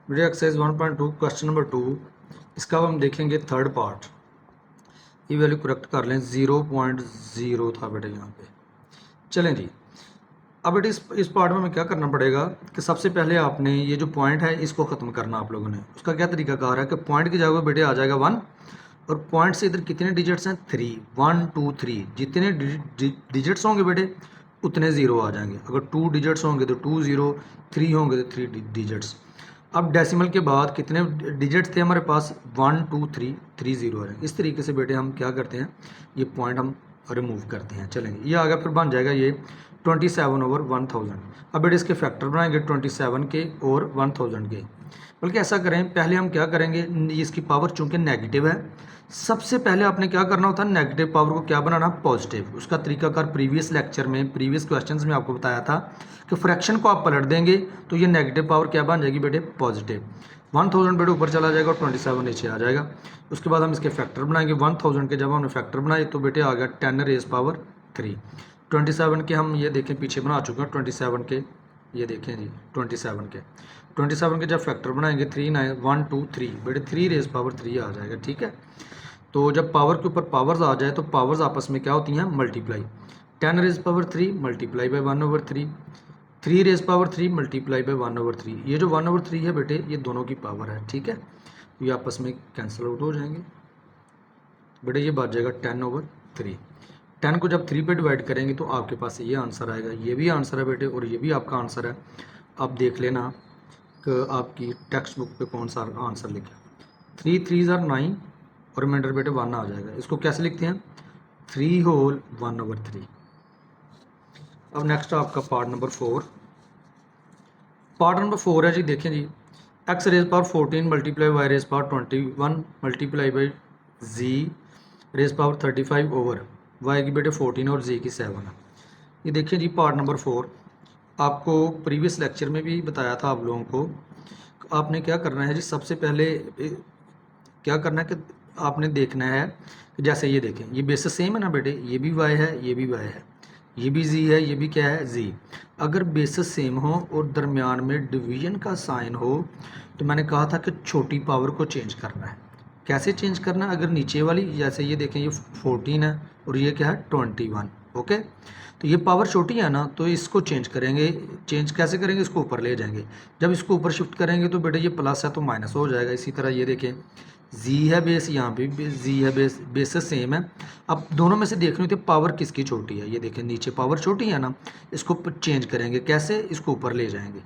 बेटे exercise 1.2 question number 2, इसका हम देखेंगे थर्ड पार्ट। ये वैल्यू करेक्ट कर लें, 0.0 था बेटे यहाँ पे। चलें जी, अब बेटे इस पार्ट में हमें क्या करना पड़ेगा कि सबसे पहले आपने ये जो पॉइंट है इसको ख़त्म करना आप लोगों ने। उसका क्या तरीका कार है कि पॉइंट की जगह बेटे आ जाएगा 1 और पॉइंट से इधर कितने डिजिट्स हैं 3, 1 2 3। जितने डिजिट्स होंगे बेटे उतने ज़ीरो आ जाएंगे। अगर 2 डिजिट्स होंगे तो 2 ज़ीरो, 3 होंगे तो 3 डिजिट्स। अब डेसिमल के बाद कितने डिजिट्स थे हमारे पास 1 2 3, 3 ज़ीरो आ जाएंगे। इस तरीके से बेटे हम क्या करते हैं, ये पॉइंट हम रिमूव करते हैं। चलेंगे, ये आ गया, फिर बन जाएगा ये 27/1000। अब बेटे इसके फैक्टर बनाएंगे 27 के और 1000 के। बल्कि ऐसा करें, पहले हम क्या करेंगे, इसकी पावर चूंकि नेगेटिव है, सबसे पहले आपने क्या करना होता है, नेगेटिव पावर को क्या बनाना, पॉजिटिव। उसका तरीकाकार प्रीवियस लेक्चर में, प्रीवियस क्वेश्चंस में आपको बताया था कि फ्रैक्शन को आप पलट देंगे तो ये नेगेटिव पावर क्या बन जाएगी बेटे, पॉजिटिव। 1000 बेटे ऊपर चला जाएगा और 27 नीचे आ जाएगा। उसके बाद हम इसके फैक्टर बनाएंगे 1000 के। जब हमने फैक्टर बनाए तो बेटे आ गया 10⁻³ 27 के हम ये देखें पीछे बना चुके हैं 27 के, ये देखें जी 27 के जब फैक्टर बनाएंगे 3 9 1 2 3 बेटे 3⁻³ आ जाएगा। ठीक है, तो जब पावर के ऊपर पावर्स आ जाए तो पावर्स आपस में क्या होती हैं, multiply. 10⁻³ multiply by 1/3, 3⁻³ multiply by 1/3। ये जो 1/3 है बेटे ये दोनों की पावर है। ठीक है, तो ये आपस में कैंसिल आउट हो जाएंगे बेटे, ये बात जाएगा 10/3। 10 को जब 3 पे डिवाइड करेंगे तो आपके पास ये आंसर आएगा। ये भी आंसर है बेटे और ये भी आपका आंसर है। आप देख लेना कि आपकी टेक्स्ट बुक पे कौन सा आंसर लिखा। 3 3 आर 9 और रिमाइंडर बेटे 1 आ जाएगा। इसको कैसे लिखते हैं, 3 होल 1/3। अब नेक्स्ट आपका पार्ट नंबर 4। पार्ट नंबर 4 है जी, देखें जी, x⁻14 multiply y⁻21 multiply by z⁻35 over y की बेटे 14 और z की 7 है। ये देखिए जी पार्ट नंबर 4, आपको प्रीवियस लेक्चर में भी बताया था आप लोगों को। आपने क्या करना है जी, सबसे पहले क्या करना है कि आपने देखना है कि जैसे ये देखें, ये बेसिस सेम है ना बेटे, ये भी y है, ये भी y है, ये भी z है, ये भी क्या है z। अगर बेसिस सेम हो और दरमियान में डिवीजन का साइन हो तो मैंने कहा था कि छोटी पावर को चेंज करना है। कैसे चेंज करना है, अगर नीचे वाली जैसे ये देखें ये 14 है और ये क्या है 21, ओके, तो ये पावर छोटी है ना, तो इसको चेंज करेंगे। चेंज कैसे करेंगे, इसको ऊपर ले जाएंगे। जब इसको ऊपर शिफ्ट करेंगे तो बेटे ये प्लस है तो माइनस हो जाएगा। इसी तरह ये देखें जी है बेस, यहाँ पे भी जी है बेस, बेसिस सेम है। अब दोनों में से देखनी होती है पावर किसकी छोटी है। ये देखें नीचे पावर छोटी है ना, इसको चेंज करेंगे कैसे, इसको ऊपर ले जाएंगे।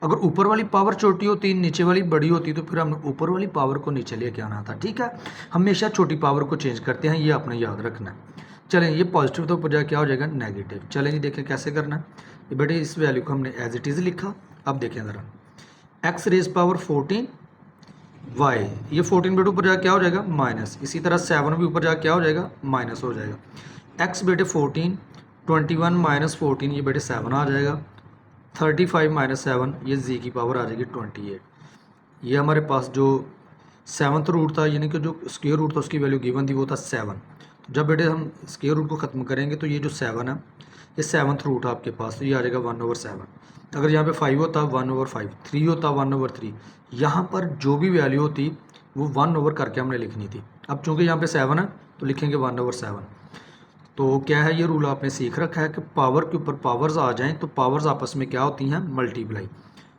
अगर ऊपर वाली पावर छोटी होती, नीचे वाली बड़ी होती, तो फिर हमने ऊपर वाली पावर को नीचे लेके आना था। ठीक है, हमेशा छोटी पावर को चेंज करते हैं, ये आपने याद रखना है। चलें, ये पॉजिटिव तो ऊपर जाके क्या हो जाएगा, नेगेटिव। चलें जी, देखें कैसे करना है। ये बेटे इस वैल्यू को हमने एज इट इज़ लिखा। अब देखें ज़रा, x⁻14 y, ये 14 बेटे ऊपर जाके क्या हो जाएगा, माइनस। इसी तरह 7 भी ऊपर जाके क्या हो जाएगा, माइनस हो जाएगा। x बेटे 14, 21 माइनस 14 ये बेटे 7 आ जाएगा। 35 माइनस 7 ये z की पावर आ जाएगी 28। ये हमारे पास जो 7th रूट था, यानी कि जो स्क्वायर रूट था उसकी वैल्यू गिवन थी वो था 7। तो जब बेटे हम स्क्वायर रूट को ख़त्म करेंगे तो ये जो 7 है ये 7th रूट है आपके पास, तो ये आ जाएगा 1/7। अगर यहाँ पे 5 होता 1/5, 3 होता 1/3, यहाँ पर जो भी वैल्यू होती वो 1 ओवर करके हमने लिखनी थी। अब चूँकि यहाँ पे 7 है तो लिखेंगे 1/7। तो क्या है, ये रूल आपने सीख रखा है कि पावर के ऊपर पावर्स आ जाएं तो पावर्स आपस में क्या होती हैं, मल्टीप्लाई।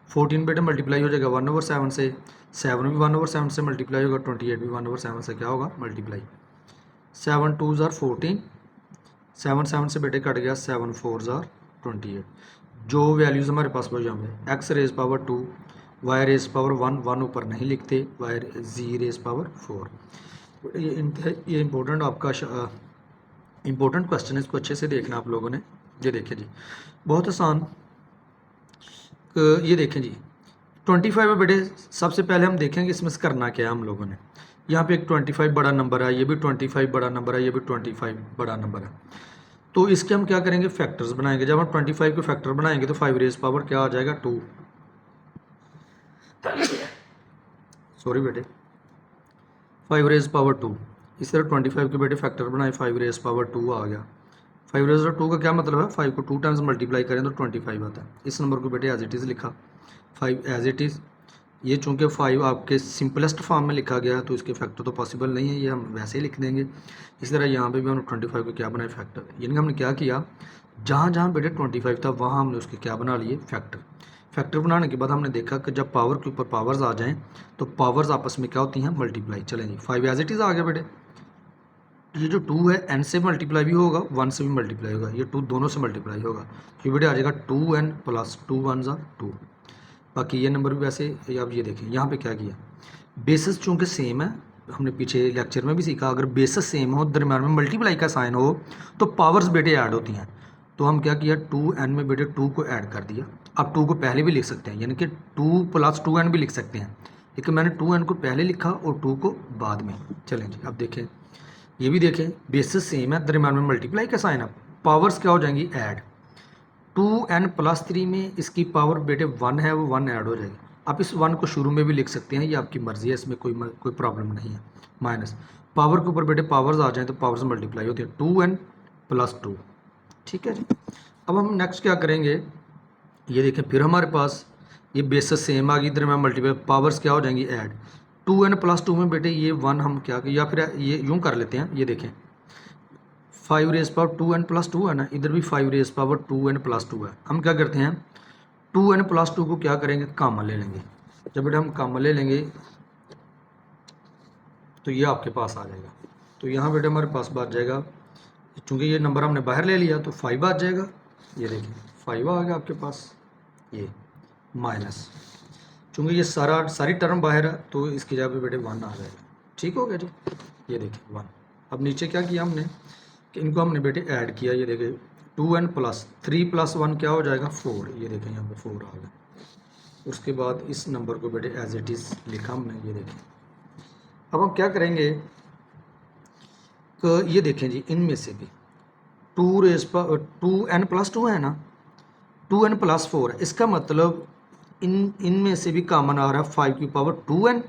14 बेटे मल्टीप्लाई हो जाएगा 1/7 से, 7 भी 1/7 से मल्टीप्लाई होगा, 28 भी 1/7 से क्या होगा, मल्टीप्लाई। 7 2 आर 14, 7 7 से बेटे कट गया, 7 4 आर 28। जो वैल्यूज़ हमारे पास बच जाएंगे, x⁻2 y⁻1, 1 ऊपर नहीं लिखते, z⁻4। ये इंपॉर्टेंट आपका इंपॉर्टेंट क्वेश्चन है, इसको अच्छे से देखना आप लोगों ने। ये देखें जी, बहुत आसान। ये देखें जी 25 है बेटे, सबसे पहले हम देखेंगे इसमें से करना क्या है हम लोगों ने। यहाँ पे एक 25 बड़ा नंबर है, ये भी 25 बड़ा नंबर है, ये भी 25 बड़ा नंबर है। तो इसके हम क्या करेंगे, फैक्टर्स बनाएंगे। जब हम 25 के फैक्टर बनाएंगे तो 5 क्या आ जाएगा, 2। सॉरी बेटे, 5 इस तरह 25 के बेटे फैक्टर बनाए, 5 आ गया। 5 का क्या मतलब है, 5 को 2 टाइम्स मल्टीप्लाई करें तो 25 आता है। इस नंबर को बेटे एज इट इज़ लिखा, 5 एज इट इज़। ये चूंकि 5 आपके सिंपलेस्ट फॉर्म में लिखा गया है तो इसके फैक्टर तो पॉसिबल नहीं है, ये हम वैसे ही लिख देंगे। इसी तरह यहाँ पे भी हमने 25 को क्या बनाया फैक्टर, यानी हमने क्या किया, जहाँ जहाँ बेटे 25 था वहाँ हमने उसके क्या बना लिए फैक्टर। फैक्टर बनाने के बाद हमने देखा कि जब पावर के ऊपर पावर्स आ जाएँ तो पावर्स आपस में क्या होती हैं, मल्टीप्लाई। चलें जी, 5 एज इट इज़ आ गया बेटे। ये जो 2 है n से मल्टीप्लाई भी होगा, 1 से भी मल्टीप्लाई होगा, ये 2 दोनों से मल्टीप्लाई होगा, ये बेटे आ जाएगा 2n प्लस 2 1 ज़ा 2। बाकी ये नंबर भी वैसे, आप ये देखें यहाँ पे क्या किया, बेसिस चूँकि सेम है, हमने पीछे लेक्चर में भी सीखा, अगर बेसिस सेम हो, दरम्यान में मल्टीप्लाई का साइन हो तो पावर्स बेटे ऐड होती हैं। तो हम क्या किया, 2n में बेटे 2 को ऐड कर दिया। अब 2 को पहले भी लिख सकते हैं, यानी कि 2 प्लस 2n भी लिख सकते हैं, लेकिन मैंने 2n को पहले लिखा और 2 को बाद में। चलें जी, अब देखें, ये भी देखें, बेसिस सेम है, दरम्यान में मल्टीप्लाई का साइन है, पावर्स क्या हो जाएंगी, ऐड। 2n प्लस 3 में इसकी पावर बेटे 1 है, वो 1 ऐड हो जाएगी। आप इस 1 को शुरू में भी लिख सकते हैं, ये आपकी मर्ज़ी है, इसमें कोई प्रॉब्लम नहीं है। माइनस पावर के ऊपर बेटे पावर्स आ जाएं तो पावर्स मल्टीप्लाई होती है, 2n प्लस 2। ठीक है जी। अब हम नेक्स्ट क्या करेंगे, ये देखें, फिर हमारे पास ये बेसिस सेम आ गई, इधर में मल्टीप्लाई, पावर्स क्या हो जाएंगी, ऐड। 2n प्लस 2 में बेटे ये 1 हम क्या, या फिर ये यूँ कर लेते हैं, ये देखें 5 रेज़ पावर 2n प्लस 2 है ना, इधर भी 5 रेज़ पावर 2n प्लस 2 है। हम क्या करते हैं, 2n प्लस 2 को क्या करेंगे, कॉमन ले लेंगे। जब बेटा हम कॉमन ले लेंगे तो ये आपके पास आ जाएगा, तो यहाँ बेटे हमारे पास बच जाएगा, चूँकि ये नंबर हमने बाहर ले लिया तो 5 बच जाएगा। ये देखिए 5 आ गया आपके पास, ये माइनस, चूँकि ये सारी टर्म बाहर है तो इसकी जगह पे बेटे 1 आ जाएगा। ठीक हो गया जी, ये देखिए 1। अब नीचे क्या किया हमने कि इनको हमने बेटे ऐड किया, ये देखिए 2n प्लस 3 प्लस 1 क्या हो जाएगा, 4। ये देखें यहाँ पे 4 आ गया। उसके बाद इस नंबर को बेटे एज इट इज़ लिखा हमने, ये देखें। अब हम क्या करेंगे कि ये देखें जी, इनमें से भी 2n प्लस 2 है ना, 2n प्लस 4 है, इसका मतलब इनमें से भी कॉमन आ रहा है 5 की पावर 2n।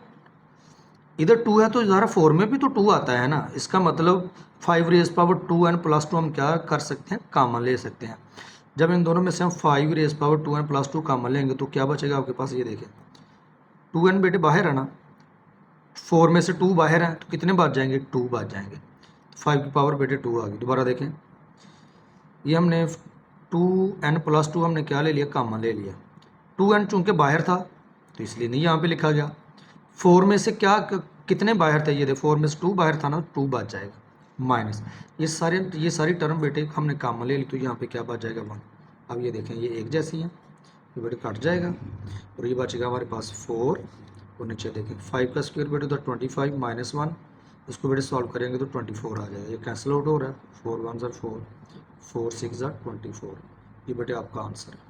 इधर 2 है तो इधर 4 में भी तो 2 आता है ना, इसका मतलब 5 रेज़ पावर 2n प्लस 2 हम क्या कर सकते हैं, कॉमन ले सकते हैं। जब इन दोनों में से हम 5 rays power 2n plus 2 common लेंगे तो क्या बचेगा आपके पास, ये देखें 2n बेटे बाहर है ना, 4 में से 2 बाहर है तो कितने बच जाएंगे, 2 बच जाएंगे। 5 की पावर बेटे 2 आ गई। दोबारा देखें, ये हमने 2n प्लस 2 हमने क्या ले लिया, कॉमन ले लिया। 2n चूँकि बाहर था तो इसलिए नहीं यहाँ पे लिखा गया। 4 में से क्या कितने बाहर थे, ये दे 4 में से 2 बाहर था ना, 2 बच जाएगा। माइनस ये सारी टर्म बेटे हमने कॉमन ले ली तो यहाँ पे क्या बच जाएगा, 1। अब ये देखें, ये एक जैसी हैं, ये बेटे कट जाएगा और ये बचेगा हमारे पास 4। और नीचे देखें 5 का स्क्वायर बेटे तो 25 माइनस 1, इसको बेटे सॉल्व करेंगे तो 24 आ जाएगा। ये कैंसिल आउट हो रहा है, 4 1 ज़ा 4, 4 6 ज़ा 24। ये बेटे आपका आंसर है।